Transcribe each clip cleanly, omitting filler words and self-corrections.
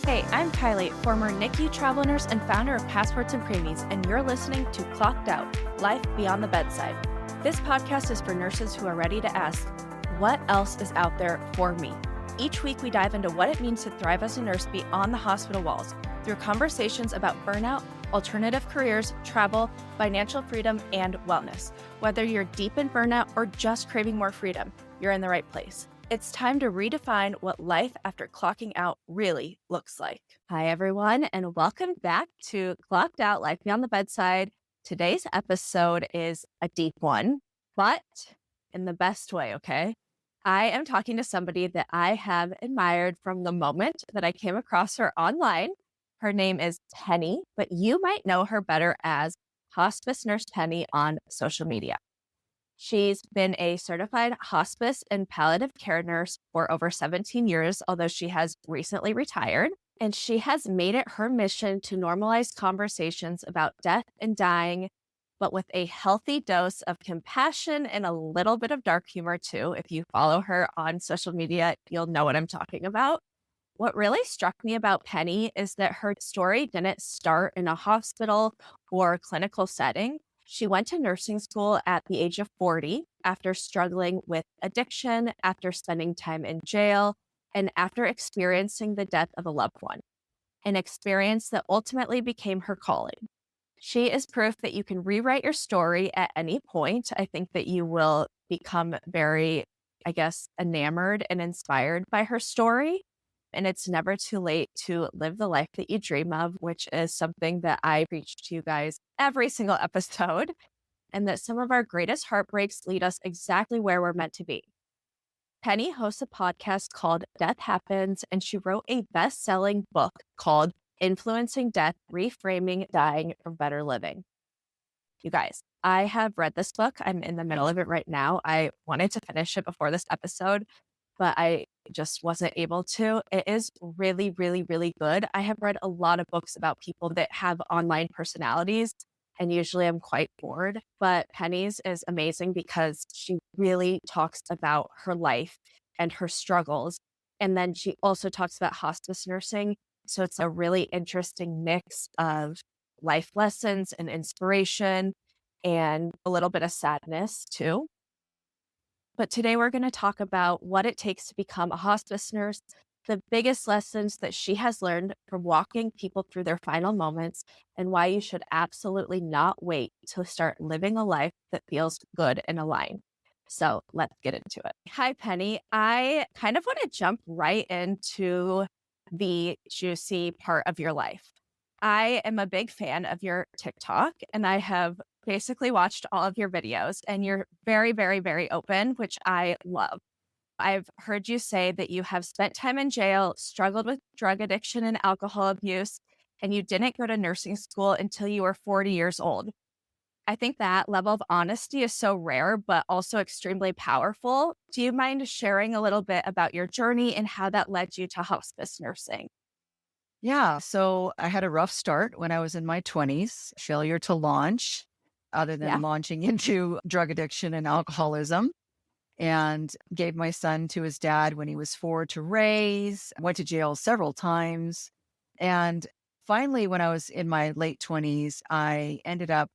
Hey, I'm Kylie, former NICU travel nurse and founder of Passports and Preemies, and you're listening to Clocked Out, Life Beyond the Bedside. This podcast is for nurses who are ready to ask, what else is out there for me? Each week, we dive into what it means to thrive as a nurse beyond the hospital walls through conversations about burnout, alternative careers, travel, financial freedom, and wellness. Whether you're deep in burnout or just craving more freedom, you're in the right place. It's time to redefine what life after clocking out really looks like. Hi, everyone, and welcome back to Clocked Out Life Beyond the Bedside. Today's episode is a deep one, but in the best way, okay? I am talking to somebody that I have admired from the moment that I came across her online. Her name is Penny, but you might know her better as Hospice Nurse Penny on social media. She's been a certified hospice and palliative care nurse for over 17 years, although she has recently retired. And she has made it her mission to normalize conversations about death and dying, but with a healthy dose of compassion and a little bit of dark humor, too. If you follow her on social media, you'll know what I'm talking about. What really struck me about Penny is that her story didn't start in a hospital or clinical setting. She went to nursing school at the age of 40 after struggling with addiction, after spending time in jail, and after experiencing the death of a loved one, an experience that ultimately became her calling. She is proof that you can rewrite your story at any point. I think that you will become very, enamored and inspired by her story. And it's never too late to live the life that you dream of, which is something that I preach to you guys every single episode. And that some of our greatest heartbreaks lead us exactly where we're meant to be. Penny hosts a podcast called Death Happens, and she wrote a best-selling book called Influencing Death, Reframing Dying for Better Living. You guys, I have read this book. I'm in the middle of it right now. I wanted to finish it before this episode, but I just wasn't able to. It is really, really, really good. I have read a lot of books about people that have online personalities, and usually I'm quite bored. But Penny's is amazing because she really talks about her life and her struggles. And then she also talks about hospice nursing. So it's a really interesting mix of life lessons and inspiration and a little bit of sadness too. But today we're going to talk about what it takes to become a hospice nurse, the biggest lessons that she has learned from walking people through their final moments, and why you should absolutely not wait to start living a life that feels good and aligned. So let's get into it. Hi, Penny. I kind of want to jump right into the juicy part of your life. I am a big fan of your TikTok, and I have basically watched all of your videos, and you're very, very, very open, which I love. I've heard you say that you have spent time in jail, struggled with drug addiction and alcohol abuse, and you didn't go to nursing school until you were 40 years old. I think that level of honesty is so rare, but also extremely powerful. Do you mind sharing a little bit about your journey and how that led you to hospice nursing? Yeah. So I had a rough start when I was in my 20s, failure to launch, other than Yeah. launching into drug addiction and alcoholism, and gave my son to his dad when he was 4 to raise, went to jail several times. And finally, when I was in my late 20s, I ended up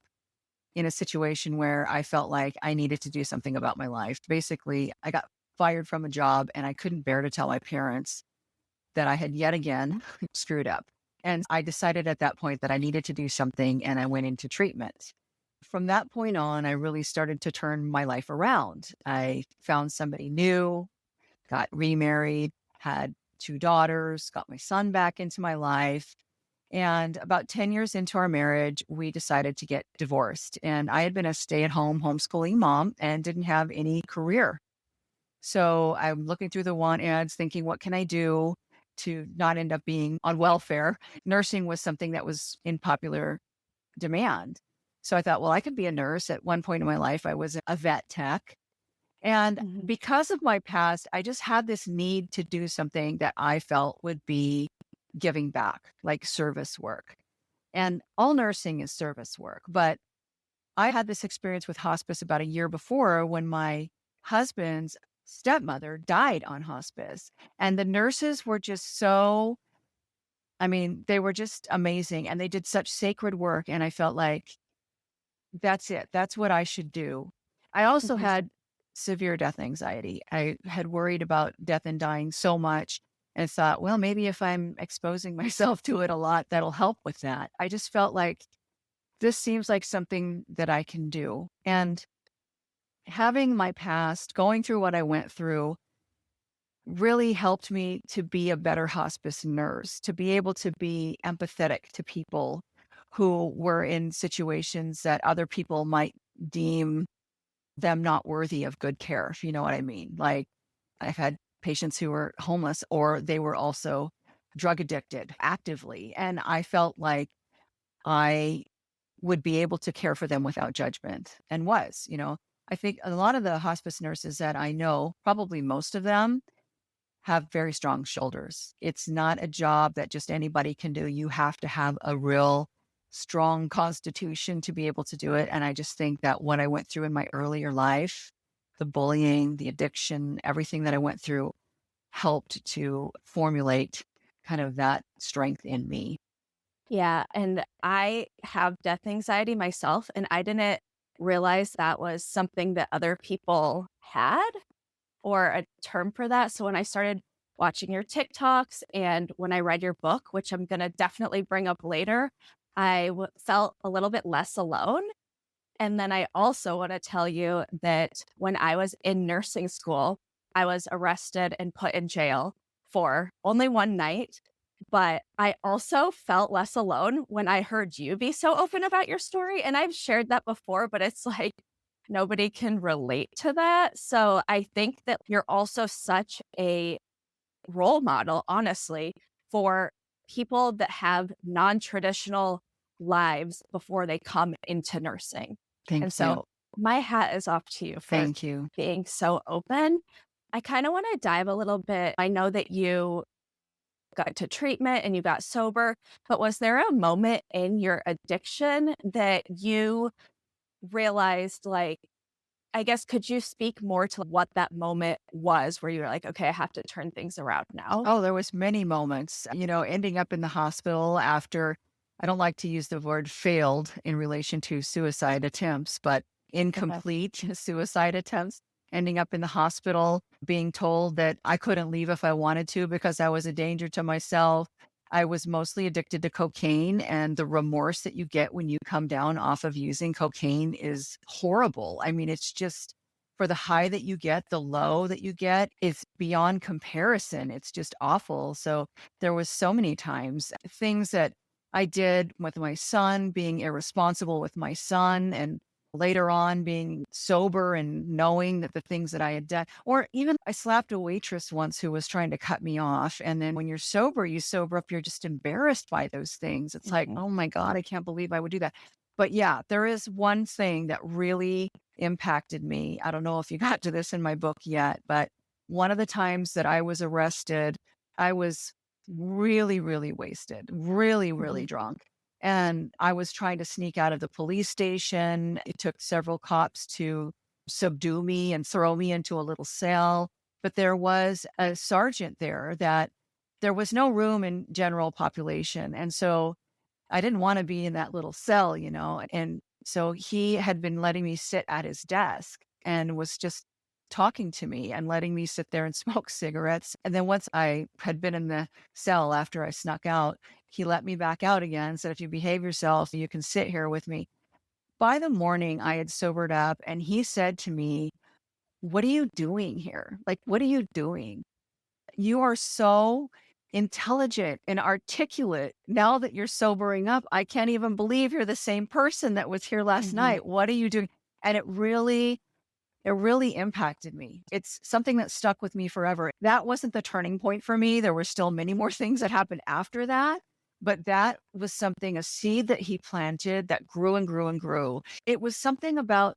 in a situation where I felt like I needed to do something about my life. Basically, I got fired from a job and I couldn't bear to tell my parents that I had yet again screwed up. And I decided at that point that I needed to do something and I went into treatment. From that point on, I really started to turn my life around. I found somebody new, got remarried, had 2 daughters, got my son back into my life. And about 10 years into our marriage, we decided to get divorced. And I had been a stay at home homeschooling mom and didn't have any career. So I'm looking through the want ads, thinking, what can I do to not end up being on welfare? Nursing was something that was in popular demand. So I thought, well, I could be a nurse. At one point in my life, I was a vet tech. And Mhm. because of my past, I just had this need to do something that I felt would be giving back, like service work. And all nursing is service work. But I had this experience with hospice about a year before when my husband's stepmother died on hospice. And the nurses were just so I mean, they were just amazing and they did such sacred work. And I felt like that's it. That's what I should do. I also Mhm. had severe death anxiety. I had worried about death and dying so much and thought, well, maybe if I'm exposing myself to it a lot, that'll help with that. I just felt like this seems like something that I can do. And having my past, going through what I went through, really helped me to be a better hospice nurse, to be able to be empathetic to people who were in situations that other people might deem them not worthy of good care, if you know what I mean. Like I've had patients who were homeless or they were also drug addicted actively. And I felt like I would be able to care for them without judgment and was. I think a lot of the hospice nurses that I know, probably most of them, have very strong shoulders. It's not a job that just anybody can do. You have to have a real strong constitution to be able to do it. And I just think that what I went through in my earlier life, the bullying, the addiction, everything that I went through helped to formulate kind of that strength in me. Yeah, and I have death anxiety myself, and I didn't realize that was something that other people had or a term for that. So when I started watching your TikToks and when I read your book, which I'm going to definitely bring up later, felt a little bit less alone. And then I also want to tell you that when I was in nursing school, I was arrested and put in jail for only one night. But I also felt less alone when I heard you be so open about your story. And I've shared that before, but it's like nobody can relate to that. So I think that you're also such a role model, honestly, for people that have non traditional lives before they come into nursing. And Thank you. so my hat is off to you for Thank you. being so open. I kind of want to dive a little bit. I know that you got to treatment and you got sober, but was there a moment in your addiction that you realized, like, I guess, could you speak more to what that moment was where you were like, okay, I have to turn things around now? Oh, there was many moments, ending up in the hospital after I don't like to use the word failed in relation to suicide attempts, but Okay. incomplete suicide attempts, ending up in the hospital, being told that I couldn't leave if I wanted to because I was a danger to myself. I was mostly addicted to cocaine, and the remorse that you get when you come down off of using cocaine is horrible. I mean, it's just for the high that you get, the low that you get is beyond comparison. It's just awful. So there was so many times things that I did with my son, being irresponsible with my son, and later on being sober and knowing that the things that I had done, or even I slapped a waitress once who was trying to cut me off. And then when you're sober, you sober up, you're just embarrassed by those things. It's like, Mhm. oh my God, I can't believe I would do that. But yeah, there is one thing that really impacted me. I don't know if you got to this in my book yet, but one of the times that I was arrested, I was really, really wasted, really, really Mhm. drunk. And I was trying to sneak out of the police station. It took several cops to subdue me and throw me into a little cell. But there was a sergeant there that there was no room in general population. And so I didn't want to be in that little cell. And so he had been letting me sit at his desk and was just talking to me and letting me sit there and smoke cigarettes. And then once I had been in the cell after I snuck out, he let me back out again, said, if you behave yourself, you can sit here with me. By the morning, I had sobered up and he said to me, what are you doing here? Like, what are you doing? You are so intelligent and articulate. Now that you're sobering up, I can't even believe you're the same person that was here last Mhm. night. What are you doing? And it really impacted me. It's something that stuck with me forever. That wasn't the turning point for me. There were still many more things that happened after that. But that was something, a seed that he planted that grew and grew and grew. It was something about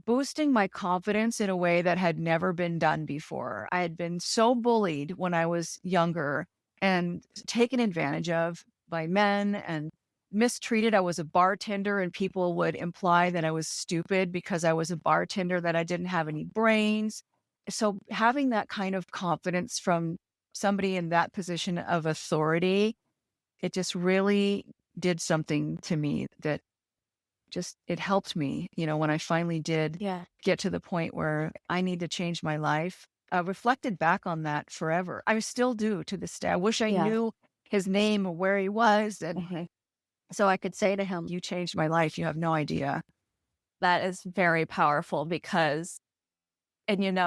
boosting my confidence in a way that had never been done before. I had been so bullied when I was younger and taken advantage of by men and mistreated. I was a bartender, and people would imply that I was stupid because I was a bartender, that I didn't have any brains. So, having that kind of confidence from somebody in that position of authority it just really did something to me that just it helped me, when I finally did Yeah. get to the point where I need to change my life. I reflected back on that forever. I still do to this day. I wish I Yeah. knew his name or where he was, and Mhm. so I could say to him, "You changed my life. You have no idea." That is very powerful because, and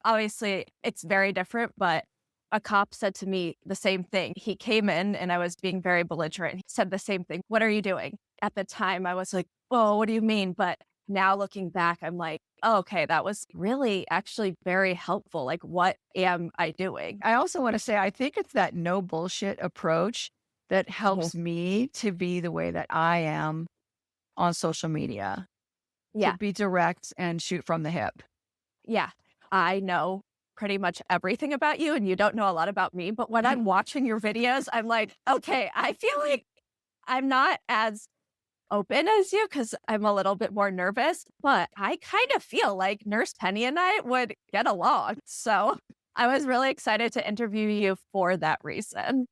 obviously it's very different, but a cop said to me the same thing. He came in and I was being very belligerent. He said the same thing. What are you doing? At the time, I was like, oh, what do you mean? But now looking back, I'm like, oh, okay, that was really actually very helpful. Like, what am I doing? I also want to say, I think it's that no bullshit approach that Mhm. helps me to be the way that I am on social media, to Yeah. be direct and shoot from the hip. Yeah. I know pretty much everything about you and you don't know a lot about me. But when I'm watching your videos, I'm like, okay, I feel like I'm not as open as you because I'm a little bit more nervous, but I kind of feel like Nurse Penny and I would get along. So I was really excited to interview you for that reason.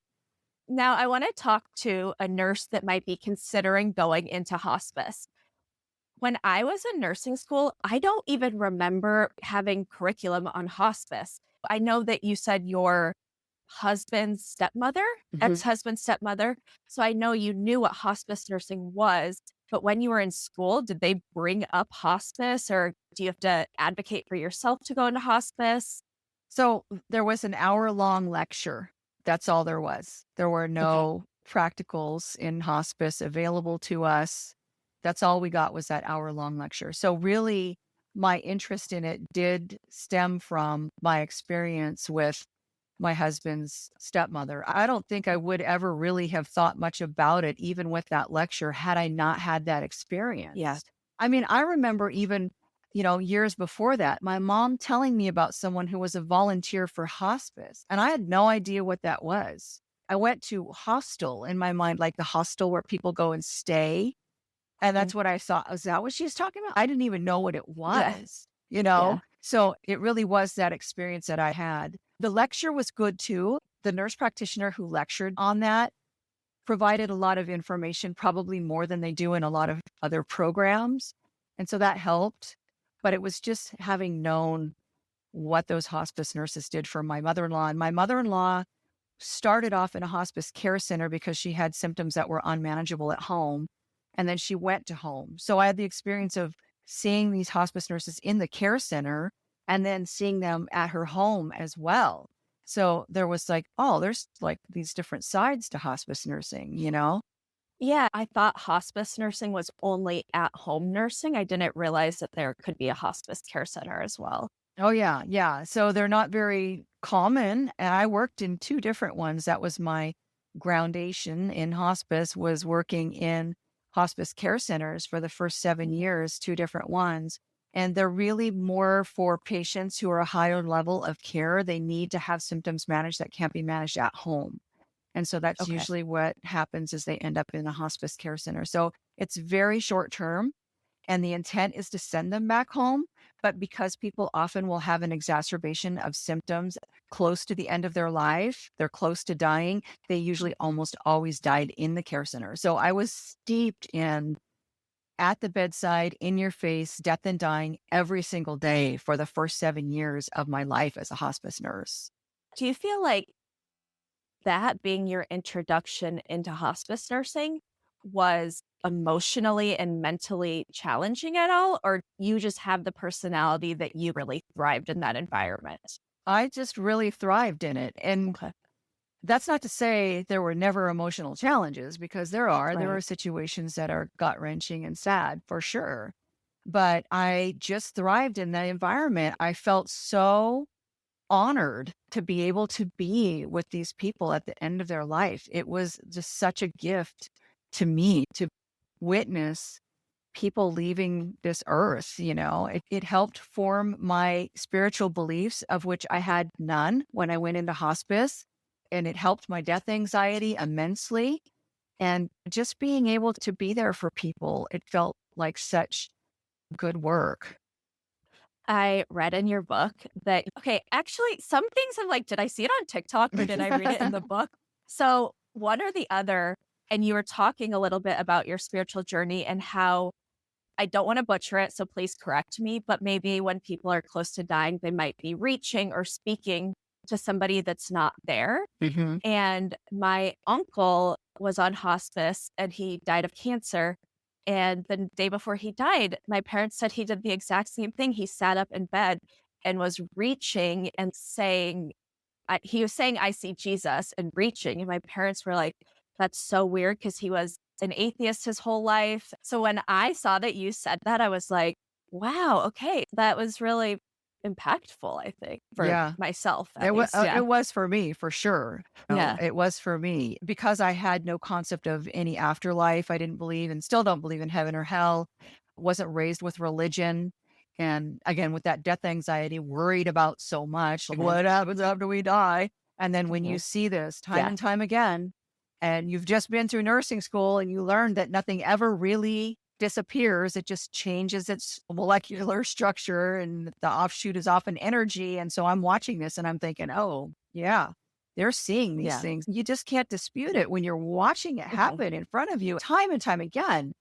Now, I want to talk to a nurse that might be considering going into hospice. When I was in nursing school, I don't even remember having curriculum on hospice. I know that you said your husband's stepmother, Mhm. ex-husband's stepmother. So I know you knew what hospice nursing was, but when you were in school, did they bring up hospice or do you have to advocate for yourself to go into hospice? So there was an hour-long lecture. That's all there was. There were Okay. no practicals in hospice available to us. That's all we got was that hour-long lecture. So really, my interest in it did stem from my experience with my husband's stepmother. I don't think I would ever really have thought much about it, even with that lecture, had I not had that Yeah. experience. I mean, I remember even, years before that, my mom telling me about someone who was a volunteer for hospice, and I had no idea what that was. I went to hostel in my mind, like the hostel where people go and stay. And Mhm. that's what I thought. Is that what she's talking about? I didn't even know what it Yeah. was, Yeah. So it really was that experience that I had. The lecture was good too. The nurse practitioner who lectured on that provided a lot of information, probably more than they do in a lot of other programs. And so that helped. But it was just having known what those hospice nurses did for my mother in law. And my mother in law started off in a hospice care center because she had symptoms that were unmanageable at home. And then she went to home. So I had the experience of seeing these hospice nurses in the care center and then seeing them at her home as well. So there was like, oh, there's like these different sides to hospice nursing. Yeah. I thought hospice nursing was only at home nursing. I didn't realize that there could be a hospice care center as well. Oh, yeah. Yeah. So they're not very common. And I worked in two different ones. That was my groundation in hospice, was working in hospice care centers for the first 7 years, two different ones. And they're really more for patients who are a higher level of care. They need to have symptoms managed that can't be managed at home. And so that's Okay. usually what happens is they end up in a hospice care center. So it's very short term and the intent is to send them back home. But because people often will have an exacerbation of symptoms close to the end of their life, they're close to dying, they usually almost always died in the care center. So I was steeped in at the bedside, in your face, death and dying every single day for the first 7 years of my life as a hospice nurse. Do you feel like that being your introduction into hospice nursing was emotionally and mentally challenging at all? Or you just have the personality that you really thrived in that environment? I just really thrived in it. And Okay. that's not to say there were never emotional challenges because there are. There Right. are situations that are gut wrenching and sad for sure. But I just thrived in that environment. I felt so honored to be able to be with these people at the end of their life. It was just such a gift to me to witness people leaving this earth. It helped form my spiritual beliefs, of which I had none when I went into hospice. And it helped my death anxiety immensely. And just being able to be there for people, it felt like such good work. I read in your book that, okay, actually, some things I'm like, did I see it on TikTok or did I read it in the book? So one or the other. And you were talking a little bit about your spiritual journey and how I don't want to butcher it, so please correct me, but maybe when people are close to dying, they might be reaching or speaking to somebody that's not there. Hmm. And my uncle was on hospice and he died of cancer. And the day before he died, my parents said he did the exact same thing. He sat up in bed and was reaching and saying, he was saying, I see Jesus and reaching. And my parents were like, that's so weird because he was an atheist his whole life. So when I saw that you said that, I was like, wow, okay. That was really impactful, I think, for Yeah. myself at least. Yeah. It was for me, for sure. Yeah. It was for me because I had no concept of any afterlife. I didn't believe and still don't believe in heaven or hell. Wasn't raised with religion. And again, with that death anxiety, worried about so much, like Mhm. what happens after we die? And then when you Mhm. see this time Yeah. and time again, and you've just been through nursing school and you learn that nothing ever really disappears, it just changes its molecular structure and the offshoot is often energy. And so I'm watching this and I'm thinking, oh, yeah, they're seeing these Yeah. things. You just can't dispute it when you're watching it Mhm. happen in front of you time and time again.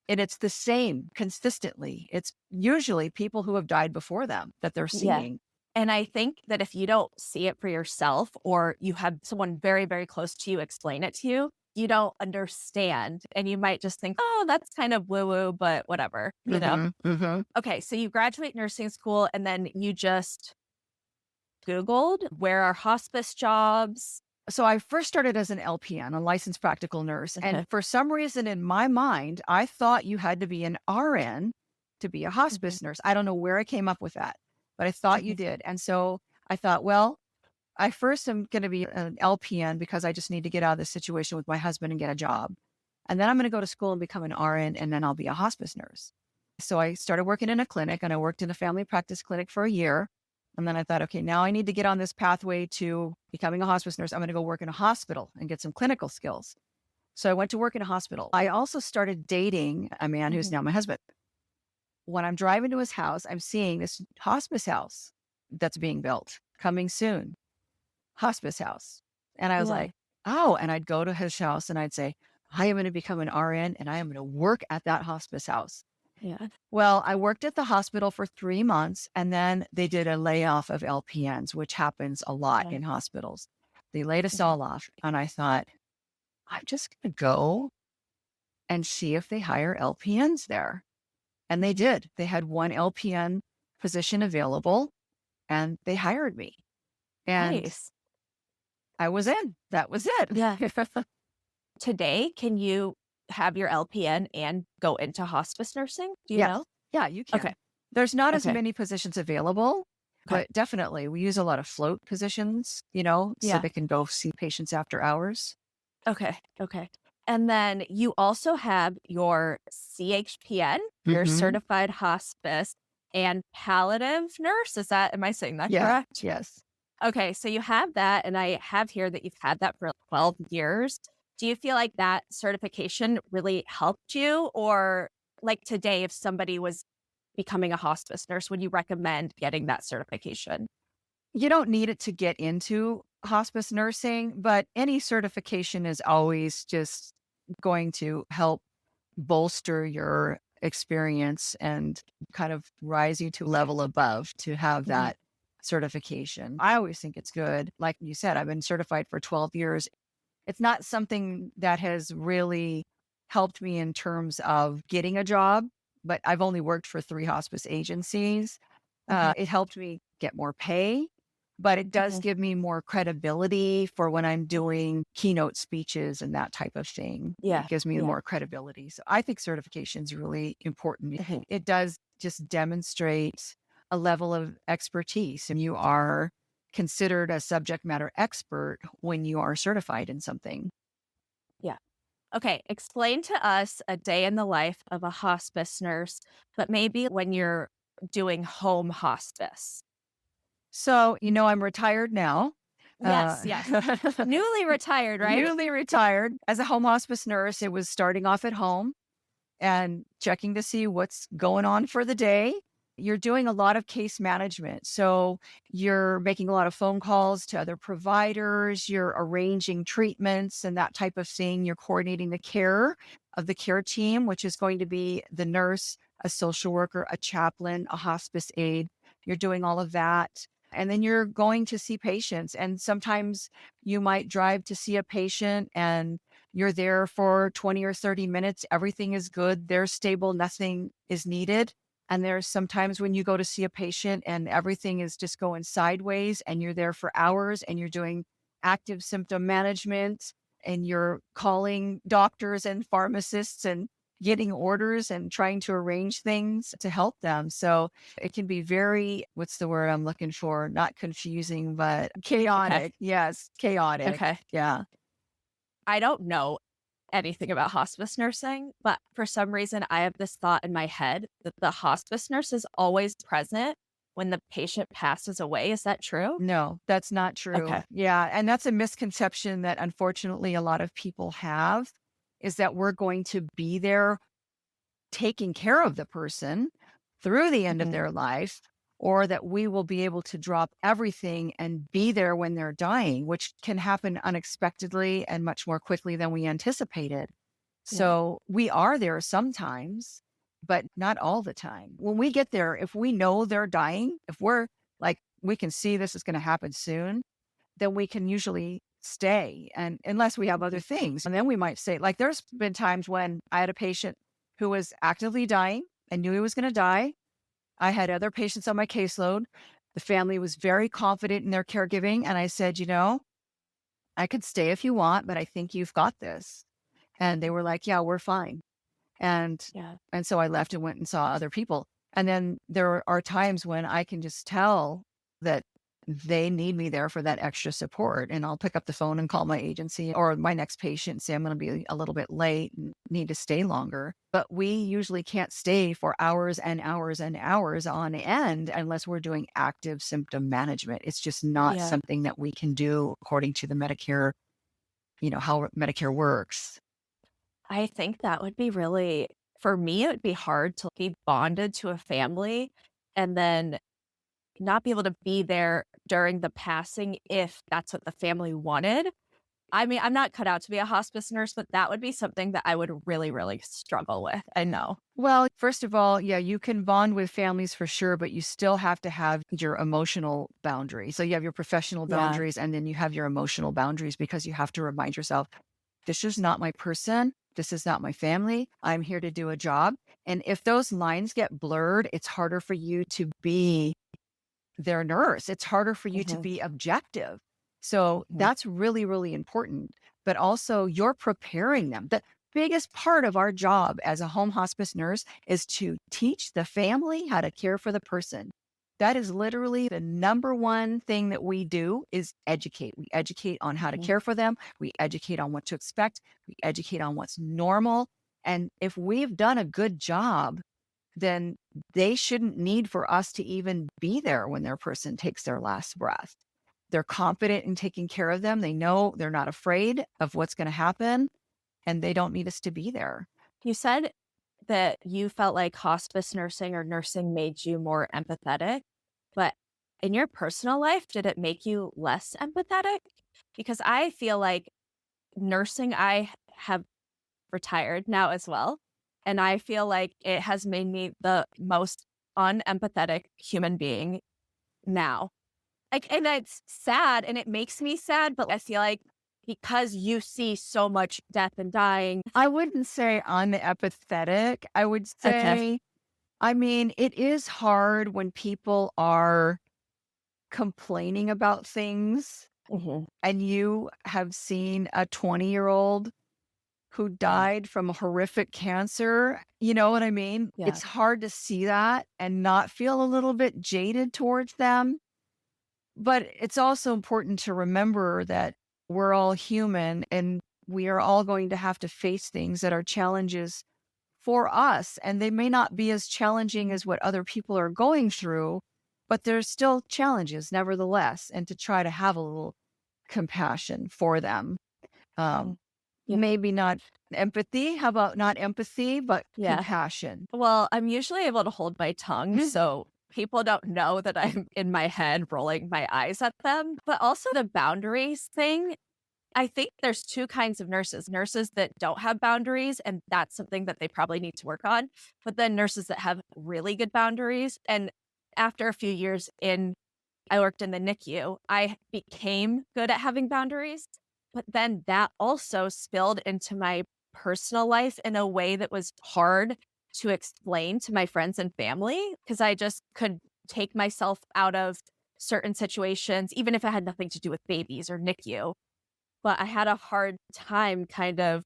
And it's the same consistently. It's usually people who have died before them that they're Yeah. seeing. And I think that if you don't see it for yourself or you have someone very, very close to you explain it to you, you don't understand. And you might just think, oh, that's kind of woo woo, but whatever, you know? Hmm. Hmm. Okay. So you graduate nursing school and then you just Googled where are hospice jobs. So I first started as an LPN, a licensed practical nurse. And Okay. for some reason in my mind, I thought you had to be an RN to be a Mhm. hospice nurse. I don't know where I came up with that, but I thought you Mhm. did. And so I thought, well, I first am going to be an LPN because I just need to get out of this situation with my husband and get a job. And then I'm going to go to school and become an RN and then I'll be a hospice nurse. So I started working in a clinic and I worked in a family practice clinic for a year. And then I thought, okay, now I need to get on this pathway to becoming a hospice nurse. I'm going to go work in a hospital and get some clinical skills. So I went to work in a hospital. I also started dating a man who's Mhm. now my husband. When I'm driving to his house, I'm seeing this hospice house that's being built coming soon, hospice house. And I was Yeah. like, oh, and I'd go to his house and I'd say, I am going to become an RN and I am going to work at that hospice house. Yeah. Well, I worked at the hospital for 3 months and then they did a layoff of LPNs, which happens a lot Yeah. in hospitals. They laid us Mhm. all off. And I thought, I'm just going to go and see if they hire LPNs there. And they Mhm. did. They had one LPN position available and they hired me. And Nice. I was in. That was it. Yeah. Today, can you have your LPN and go into hospice nursing? Do you Yes. know? Yeah, you Okay. can. There's not as Okay. many positions available, Okay. but definitely we use a lot of float positions, so Yeah. they can go see patients after hours. Okay. Okay. And then you also have your CHPN, your Hmm. certified hospice and palliative nurse. Am I saying that Yeah. correct? Yes. Okay. So you have that. And I have here that you've had that for 12 years. Do you feel like that certification really helped you? Or like today, if somebody was becoming a hospice nurse, would you recommend getting that certification? You don't need it to get into hospice nursing, but any certification is always just going to help bolster your experience and kind of rise you to level above to have Mhm. that certification. I always think it's good. Like you said, I've been certified for 12 years. It's not something that has really helped me in terms of getting a job, but I've only worked for 3 hospice agencies. Mhm. It helped me get more pay, but it does Mhm. give me more credibility for when I'm doing keynote speeches and that type of thing. It Yeah. gives me Yeah. more credibility. So I think certification is really important. Mhm. It does just demonstrate a level of expertise, and you are considered a subject matter expert when you are certified in something. Yeah. Okay. Explain to us a day in the life of a hospice nurse, but maybe when you're doing home hospice. So, I'm retired now. Uh, Yes. Yes. Newly retired, right? Newly retired as a home hospice nurse. It was starting off at home and checking to see what's going on for the day. You're doing a lot of case management. So you're making a lot of phone calls to other providers, you're arranging treatments and that type of thing. You're coordinating the care of the care team, which is going to be the nurse, a social worker, a chaplain, a hospice aide. You're doing all of that. And then you're going to see patients. And sometimes you might drive to see a patient and you're there for 20 or 30 minutes. Everything is good. They're stable. Nothing is needed. And there's sometimes when you go to see a patient and everything is just going sideways and you're there for hours and you're doing active symptom management and you're calling doctors and pharmacists and getting orders and trying to arrange things to help them. So it can be very, what's the word I'm looking for? Not confusing, but Okay. chaotic. Yes, chaotic. Okay. Yeah. I don't know anything about hospice nursing, but for some reason, I have this thought in my head that the hospice nurse is always present when the patient passes away. Is that true? No, that's not true. Okay. Yeah, and that's a misconception that unfortunately a lot of people have, is that we're going to be there taking care of the person through the end of Mhm. their life, or that we will be able to drop everything and be there when they're dying, which can happen unexpectedly and much more quickly than we anticipated. Yeah. So we are there sometimes, but not all the time. When we get there, if we know they're dying, if we're like, we can see this is going to happen soon, then we can usually stay. And unless we have other Mhm. things, and then we might say, like, there's been times when I had a patient who was actively dying. I knew he was going to die. I had other patients on my caseload. The family was very confident in their caregiving. And I said, I could stay if you want, but I think you've got this. And they were like, yeah, we're fine. And Yeah. and so I left and went and saw other people. And then there are times when I can just tell that they need me there for that extra support. And I'll pick up the phone and call my agency or my next patient and say, I'm going to be a little bit late and need to stay longer. But we usually can't stay for hours and hours and hours on end unless we're doing active symptom management. It's just not Yeah. something that we can do according to the Medicare, how Medicare works. I think that would be really, for me, it would be hard to be bonded to a family and then not be able to be there during the passing if that's what the family wanted. I mean, I'm not cut out to be a hospice nurse, but that would be something that I would really, really struggle with. I know. Well, first of all, yeah, you can bond with families for sure, but you still have to have your emotional boundaries. So you have your professional Yeah. boundaries and then you have your emotional boundaries because you have to remind yourself, this is not my person. This is not my family. I'm here to do a job. And if those lines get blurred, it's harder for you to be their nurse. It's harder for you to Mhm. be objective. So Mhm. that's really, really important. But also, you're preparing them. The biggest part of our job as a home hospice nurse is to teach the family how to care for the person. That is literally the number one thing that we do is educate. We educate on how to Mhm. care for them. We educate on what to expect. We educate on what's normal. And if we've done a good job, then they shouldn't need for us to even be there when their person takes their last breath. They're confident in taking care of them. They know they're not afraid of what's going to happen and they don't need us to be there. You said that you felt like hospice nursing or nursing made you more empathetic, but in your personal life, did it make you less empathetic? Because I feel like nursing, I have retired now as well. And I feel like it has made me the most unempathetic human being now. Like, and it's sad and it makes me sad, but I feel like because you see so much death and dying. I wouldn't say unempathetic. I would Okay. say, I mean, it is hard when people are complaining about things Hmm. and you have seen a 20-year-old who died from a horrific cancer. You know what I mean? Yeah. It's hard to see that and not feel a little bit jaded towards them. But it's also important to remember that we're all human and we are all going to have to face things that are challenges for us. And they may not be as challenging as what other people are going through, but there's still challenges nevertheless. And to try to have a little compassion for them. Mhm. Um, Yeah. maybe not empathy. How about not empathy, but Yeah. compassion? Well, I'm usually able to hold my tongue, Mm. so people don't know that I'm in my head rolling my eyes at them. But also the boundaries thing, I think there's 2 kinds of nurses. Nurses that don't have boundaries, and that's something that they probably need to work on, but then nurses that have really good boundaries, and after a few years I worked in the NICU, I became good at having boundaries, but then that also spilled into my personal life in a way that was hard to explain to my friends and family because I just could take myself out of certain situations, even if it had nothing to do with babies or NICU. But I had a hard time kind of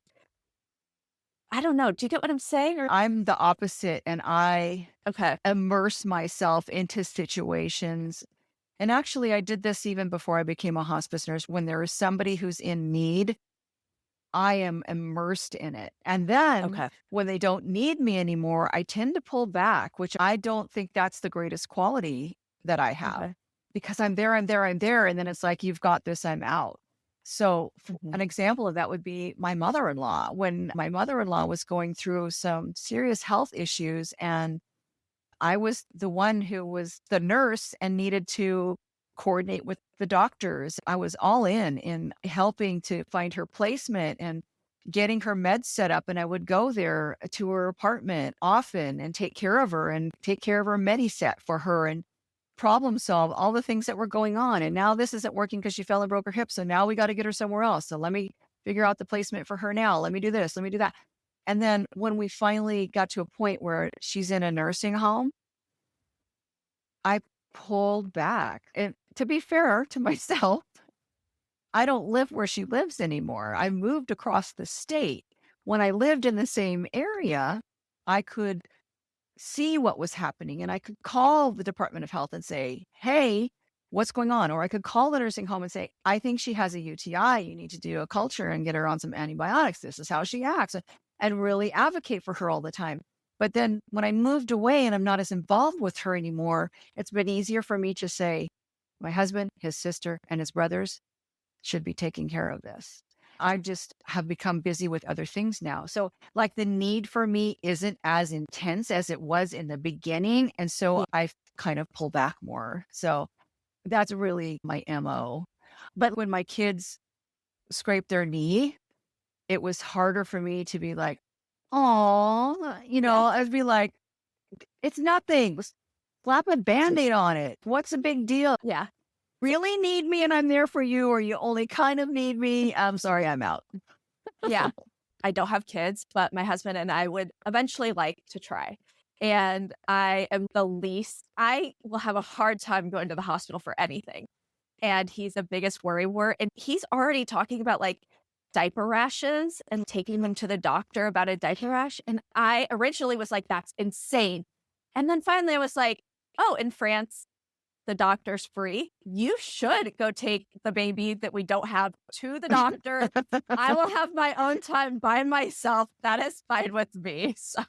I don't know, do you get what I'm saying? Or I'm the opposite, and I okay, immerse myself into situations. And actually, I did this even before I became a hospice nurse. When there is somebody who's in need, I am immersed in it. And then okay, when they don't need me anymore, I tend to pull back, which I don't think that's the greatest quality that I have okay. because I'm there, I'm there, I'm there. And then it's like, you've got this, I'm out. So, Mhm. an example of that would be my mother in law. When my mother in law was going through some serious health issues, and I was the one who was the nurse and needed to coordinate with the doctors. I was all in helping to find her placement and getting her meds set up. And I would go there to her apartment often and take care of her and take care of her Medi-set for her and problem solve all the things that were going on. And now this isn't working because she fell and broke her hip. So now we got to get her somewhere else. So let me figure out the placement for her now. Let me do this. Let me do that. And then when we finally got to a point where she's in a nursing home, I pulled back. And to be fair to myself, I don't live where she lives anymore. I moved across the state. When I lived in the same area, I could see what was happening and I could call the Department of Health and say, "Hey, what's going on?" Or I could call the nursing home and say, "I think she has a UTI. You need to do a culture and get her on some antibiotics. This is how she acts," and really advocate for her all the time. But then when I moved away and I'm not as involved with her anymore, it's been easier for me to say, my husband, his sister, and his brothers should be taking care of this. I just have become busy with other things now. So, like, the need for me isn't as intense as it was in the beginning. And so Yeah, I've kind of pulled back more. So, that's really my MO. But when my kids scraped their knee, it was harder for me to be like, "Oh," yeah, I'd be like, "It's nothing. Slap a band-aid on it. What's the big deal? yeah. Really need me and I'm there for you, or you only kind of need me? I'm sorry, I'm out." Yeah. I don't have kids, but my husband and I would eventually like to try. And I am I will have a hard time going to the hospital for anything. And he's the biggest worrywart. And he's already talking about like diaper rashes and taking them to the doctor about a diaper rash. And I originally was like, that's insane. And then finally I was like, oh, in France, the doctor's free. You should go take the baby that we don't have to the doctor. I will have my own time by myself. That is fine with me. So,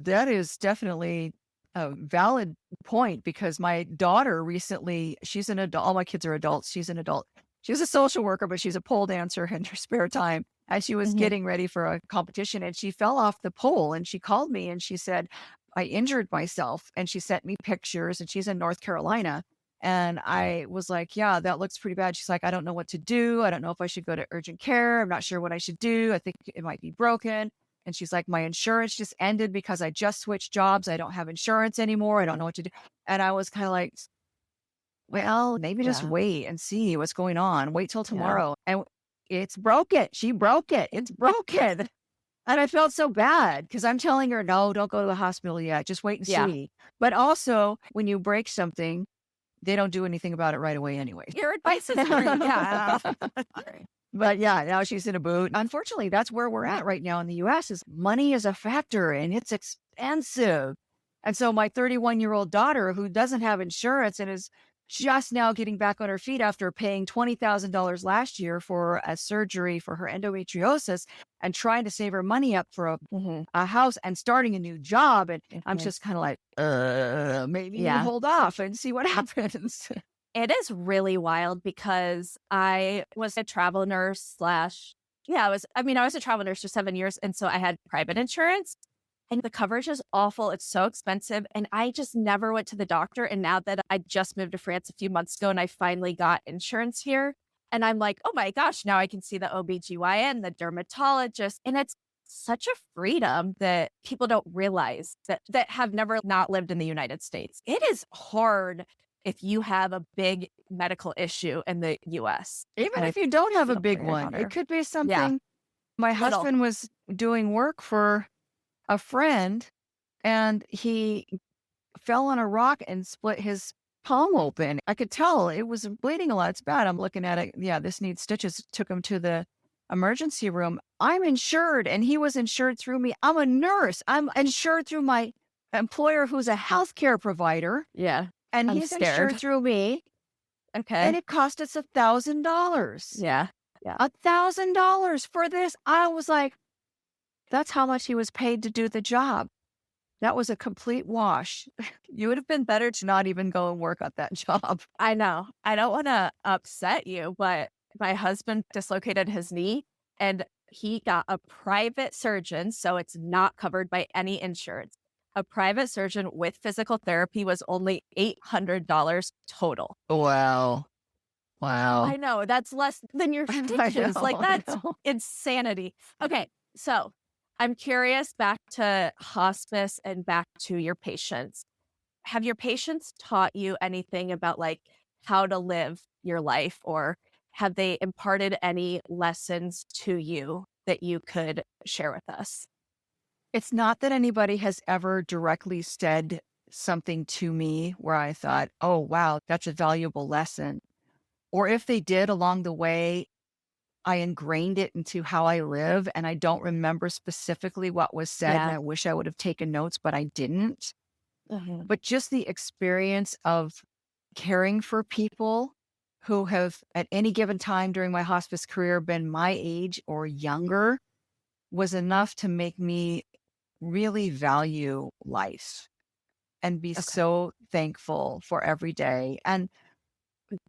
That is definitely a valid point because my daughter recently, she's an adult. All my kids are adults. She's an adult. She's a social worker, but she's a pole dancer in her spare time. And she was mhm, getting ready for a competition and she fell off the pole and she called me and she said, "I injured myself." And she sent me pictures and she's in North Carolina. And I was like, "Yeah, that looks pretty bad." She's like, "I don't know what to do. I don't know if I should go to urgent care. I'm not sure what I should do. I think it might be broken." And she's like, "My insurance just ended because I just switched jobs. I don't have insurance anymore. I don't know what to do." And I was kind of like, "Well, maybe just yeah, wait and see what's going on. Wait till yeah, tomorrow." And it's broken. She broke it. It's broken. And I felt so bad because I'm telling her, "No, don't go to the hospital yet. Just wait and yeah. see." But also, when you break something, they don't do anything about it right away anyways. Your advice is great. Yeah. Great. But yeah, now she's in a boot. Unfortunately, that's where we're at right now in the US is money is a factor and it's expensive. And so my 31-year-old daughter who doesn't have insurance and is just now getting back on her feet after paying $20,000 last year for a surgery for her endometriosis and trying to save her money up for Mhm, a house and starting a new job. And I'm mhm. just kind of like, maybe Yeah. hold off and see what happens. It is really wild because I was a travel nurse slash yeah, I was a travel nurse for 7 years, and so I had private insurance, and the coverage is awful, it's so expensive, and I just never went to the doctor, and now that I just moved to France a few months ago and I finally got insurance here, and I'm like, "Oh my gosh, now I can see the OBGYN, the dermatologist," and it's such a freedom that people don't realize that have never not lived in the United States. It is hard if you have a big medical issue in the US. Even I if you don't have a feel for big your one, it daughter. could be Yeah, something. My little. husband was doing work for a friend and he fell on a rock and split his palm open. I could tell it was bleeding a lot. It's bad. I'm looking at it. Yeah, this needs stitches. Took him to the emergency room. I'm insured and he was insured through me. I'm a nurse. I'm insured through my employer who's a healthcare provider Yeah, and I'm he's insured scared. through me. And Okay. it cost us $1,000. Yeah, yeah. $1,000 for this. I was like, that's how much he was paid to do the job. That was a complete wash. You would have been better to not even go and work at that job. I know. I don't wanna upset you, but my husband dislocated his knee, and he got a private surgeon, so it's not covered by any insurance. A private surgeon with physical therapy was only $800 total. Wow. I Wow. know, that's less than your I stitches, know, like, I that's know. insanity. Okay, so I'm curious back to hospice and back to your patients. Have your patients taught you anything about, like, how to live your life, or have they imparted any lessons to you that you could share with us? It's not that anybody has ever directly said something to me where I thought, oh, wow, that's a valuable lesson. Or if they did along the way, I ingrained it into how I live. And I don't remember specifically what was said. And Yeah. I wish I would have taken notes, but I didn't. Mhm. But just the experience of caring for people who have at any given time during my hospice career been my age or younger was enough to make me really value life and be Okay. so thankful for every day. And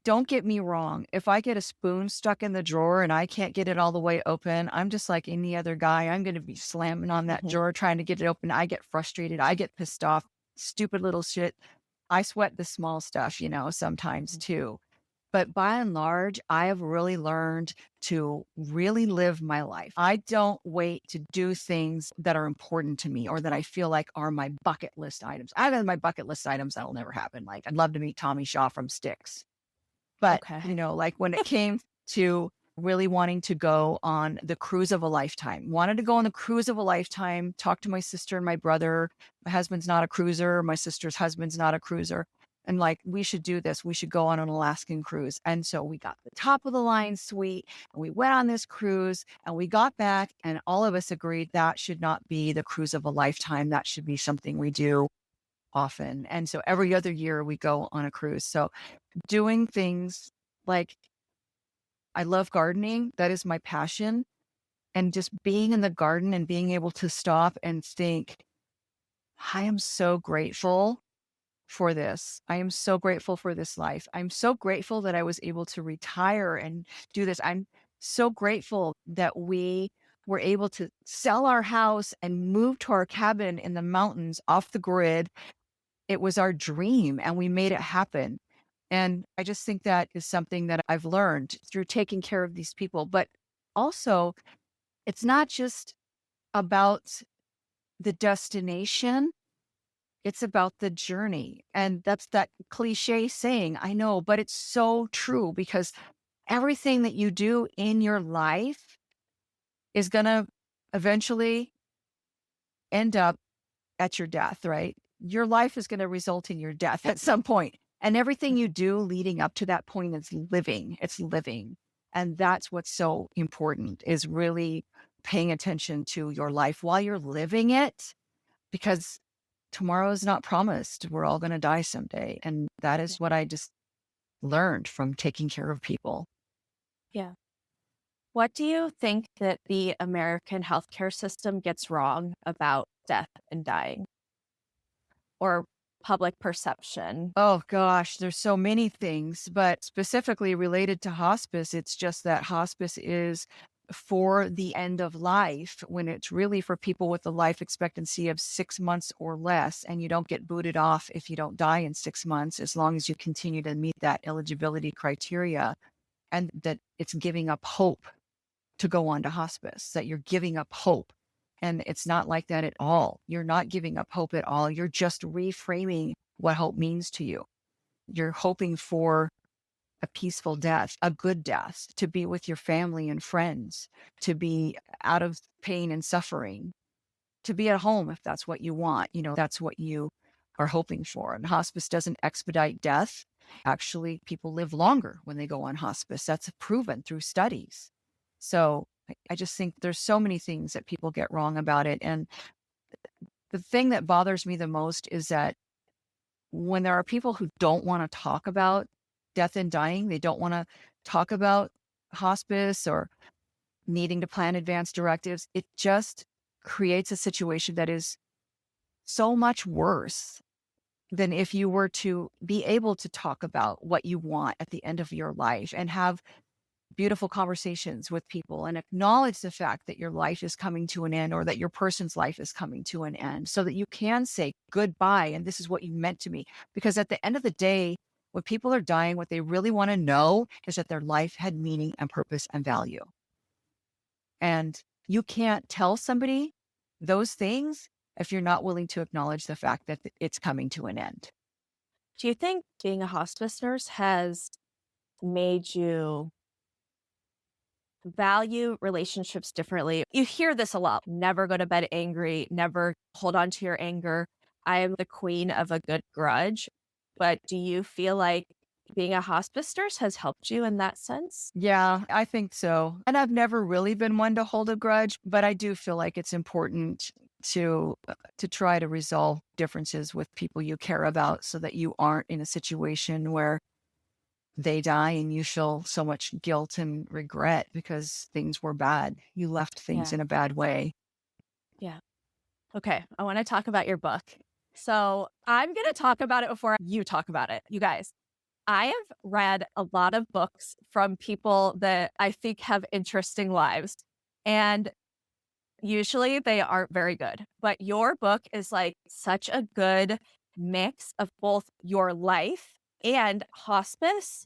don't get me wrong, if I get a spoon stuck in the drawer and I can't get it all the way open, I'm just like any other guy. I'm going to be slamming on that Mhm. drawer trying to get it open. I get frustrated. I get pissed off. Stupid little shit. I sweat the small stuff, sometimes Mhm. too. But by and large, I have really learned to really live my life. I don't wait to do things that are important to me or that I feel like are my bucket list items. I have my bucket list items that'll never happen. Like I'd love to meet Tommy Shaw from Styx. But, Okay. like when it came to really wanting to go on the cruise of a lifetime, wanted to go on the cruise of a lifetime, talk to my sister and my brother. My husband's not a cruiser. My sister's husband's not a cruiser. And like, we should do this. We should go on an Alaskan cruise. And so we got the top of the line suite and we went on this cruise and we got back and all of us agreed that should not be the cruise of a lifetime. That should be something we do often. And so every other year we go on a cruise. So doing things like I love gardening. That is my passion. And just being in the garden and being able to stop and think, I am so grateful for this. I am so grateful for this life. I'm so grateful that I was able to retire and do this. I'm so grateful that we were able to sell our house and move to our cabin in the mountains off the grid. It was our dream and we made it happen. And I just think that is something that I've learned through taking care of these people. But also, it's not just about the destination, it's about the journey. And that's that cliche saying, I know, but it's so true because everything that you do in your life is going to eventually end up at your death, right? Your life is going to result in your death at some point. And everything you do leading up to that point is living. It's living. And that's what's so important is really paying attention to your life while you're living it, because tomorrow is not promised. We're all going to die someday. And that Yeah. is what I just learned from taking care of people. Yeah. What do you think that the American healthcare system gets wrong about death and dying, or public perception? Oh gosh, there's so many things, but specifically related to hospice, it's just that hospice is for the end of life when it's really for people with a life expectancy of 6 months or less. And you don't get booted off if you don't die in 6 months, as long as you continue to meet that eligibility criteria, and that it's giving up hope to go on to hospice, that you're giving up hope. And it's not like that at all. You're not giving up hope at all. You're just reframing what hope means to you. You're hoping for a peaceful death, a good death, to be with your family and friends, to be out of pain and suffering, to be at home if that's what you want. That's what you are hoping for. And hospice doesn't expedite death. Actually, people live longer when they go on hospice. That's proven through studies. So I just think there's so many things that people get wrong about it. And the thing that bothers me the most is that when there are people who don't want to talk about death and dying, they don't want to talk about hospice or needing to plan advance directives, it just creates a situation that is so much worse than if you were to be able to talk about what you want at the end of your life and have beautiful conversations with people and acknowledge the fact that your life is coming to an end, or that your person's life is coming to an end, so that you can say goodbye and this is what you meant to me. Because at the end of the day, when people are dying, what they really want to know is that their life had meaning and purpose and value. And you can't tell somebody those things if you're not willing to acknowledge the fact that it's coming to an end. Do you think being a hospice nurse has made you value relationships differently? You hear this a lot. Never go to bed angry, never hold on to your anger. I am the queen of a good grudge. But do you feel like being a hospice nurse has helped you in that sense? Yeah, I think so. And I've never really been one to hold a grudge, but I do feel like it's important to try to resolve differences with people you care about, so that you aren't in a situation where they die and you feel so much guilt and regret because things were bad. You left things Yeah. in a bad way. Yeah. Okay. I want to talk about your book. So I'm going to talk about it before you talk about it. You guys, I have read a lot of books from people that I think have interesting lives. And usually they aren't very good. But your book is like such a good mix of both your life and hospice.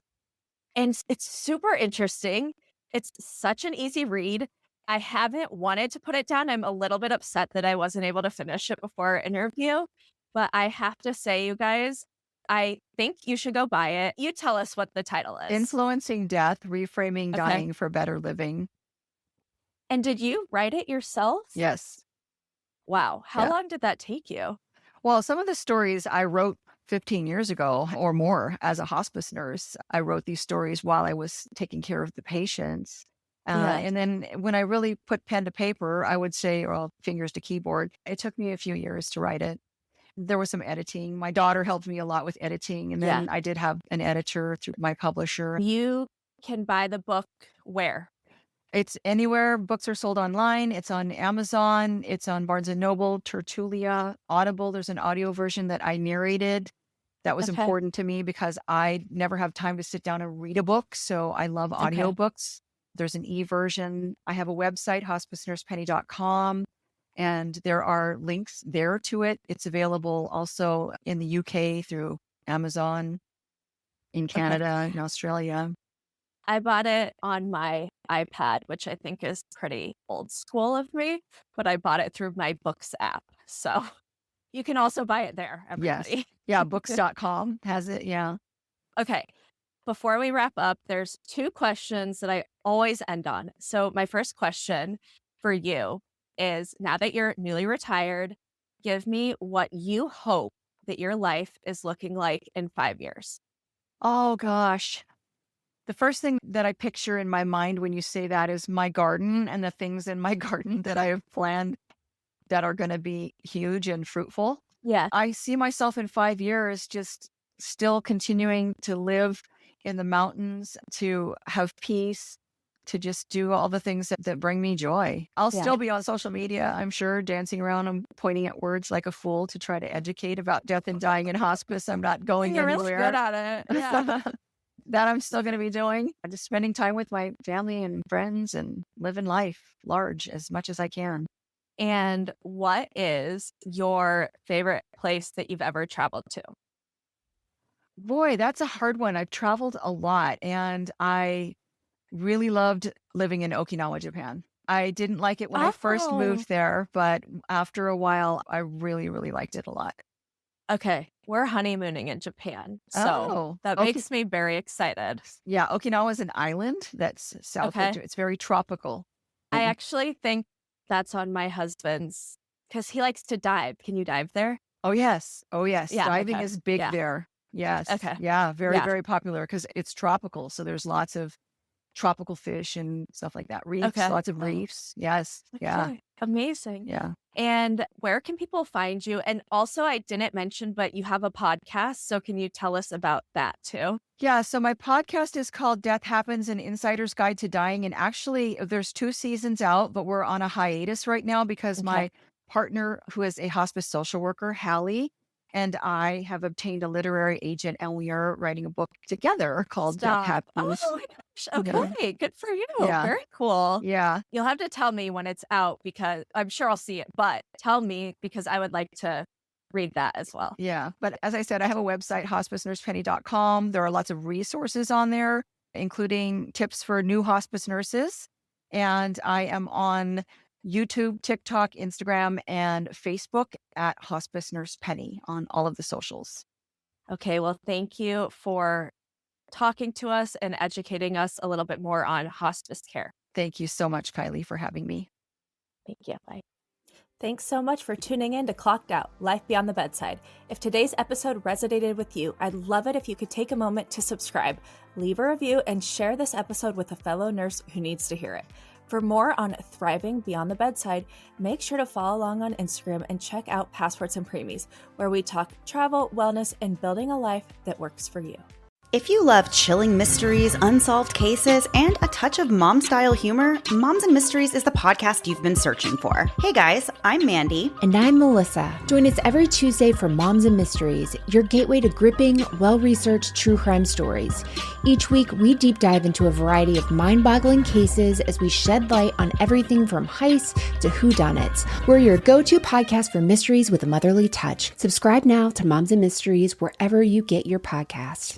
And it's super interesting. It's such an easy read. I haven't wanted to put it down. I'm a little bit upset that I wasn't able to finish it before our interview. But I have to say, you guys, I think you should go buy it. You tell us what the title is. Influencing Death, Reframing Okay. Dying for Better Living. And did you write it yourself? Yes. Wow. How Yeah. long did that take you? Well, some of the stories I wrote 15 years ago or more as a hospice nurse. I wrote these stories while I was taking care of the patients. Yeah. And then when I really put pen to paper, I would say, or fingers to keyboard, it took me a few years to write it. There was some editing. My daughter helped me a lot with editing. And Yeah. then I did have an editor through my publisher. You can buy the book where? It's anywhere books are sold online. It's on Amazon. It's on Barnes and Noble, Tertulia, Audible. There's an audio version that I narrated. That was Okay. important to me because I never have time to sit down and read a book. So I love Okay. audiobooks. There's an e-version. I have a website, hospicenursepenny.com, and there are links there to it. It's available also in the UK through Amazon, in Okay. Canada, in Australia. I bought it on my iPad, which I think is pretty old school of me, but I bought it through my Books app. So you can also buy it there, Yes. everybody. Yeah, books.com has it. Yeah. Okay. Before we wrap up, there's two questions that I always end on. So my first question for you is, now that you're newly retired, give me what you hope that your life is looking like in 5 years. Oh, gosh. The first thing that I picture in my mind when you say that is my garden and the things in my garden that I have planned that are going to be huge and fruitful. Yeah. I see myself in 5 years just still continuing to live in the mountains, to have peace, to just do all the things that bring me joy. I'll Yeah. still be on social media, I'm sure, dancing around and pointing at words like a fool to try to educate about death and dying in hospice. I'm not going You're really anywhere. good at it. Yeah. that I'm still going to be doing. I'm just spending time with my family and friends and living life large as much as I can. And what is your favorite place that you've ever traveled to? Boy, that's a hard one. I've traveled a lot and I really loved living in Okinawa, Japan. I didn't like it when I first Oh, moved there, but after a while, I really, really liked it a lot. okay. We're honeymooning in Japan, so Oh, that okay. makes me very excited. Yeah, Okinawa is an island that's south of, Okay. it's very tropical. I Mm. actually think that's on my husband's because he likes to dive. Can you dive there? Oh, yes. Oh, yes. Yeah. Diving Okay. is big Yeah. there. Yes. Okay. Yeah. Very, Yeah. very popular because it's tropical. So there's lots of tropical fish and stuff like that. Reefs, Okay. lots of reefs. Yes. Yeah. Okay. Amazing. Yeah. And where can people find you? And also, I didn't mention, but you have a podcast. So can you tell us about that too? Yeah, so my podcast is called Death Happens: An Insider's Guide to Dying. And actually, there's 2 seasons out, but we're on a hiatus right now because Okay. my partner, who is a hospice social worker, Hallie, and I have obtained a literary agent, and we are writing a book together called Death Stop. Oh Happens. my gosh. Yeah. Okay. Good for you. Yeah. Very cool. Yeah. You'll have to tell me when it's out because I'm sure I'll see it, but tell me because I would like to read that as well. Yeah. But as I said, I have a website, hospicenursepenny.com. There are lots of resources on there, including tips for new hospice nurses. And I am on YouTube, TikTok, Instagram, and Facebook at Hospice Nurse Penny on all of the socials. Okay. Well, thank you for talking to us and educating us a little bit more on hospice care. Thank you so much, Kylie, for having me. Thank you. Bye. Thanks so much for tuning in to Clocked Out, Life Beyond the Bedside. If today's episode resonated with you, I'd love it if you could take a moment to subscribe, leave a review, and share this episode with a fellow nurse who needs to hear it. For more on thriving beyond the bedside, make sure to follow along on Instagram and check out Passports and Preemies, where we talk travel, wellness, and building a life that works for you. If you love chilling mysteries, unsolved cases, and a touch of mom-style humor, Moms and Mysteries is the podcast you've been searching for. Hey guys, I'm Mandy. And I'm Melissa. Join us every Tuesday for Moms and Mysteries, your gateway to gripping, well-researched true crime stories. Each week, we deep dive into a variety of mind-boggling cases as we shed light on everything from heists to whodunits. We're your go-to podcast for mysteries with a motherly touch. Subscribe now to Moms and Mysteries wherever you get your podcasts.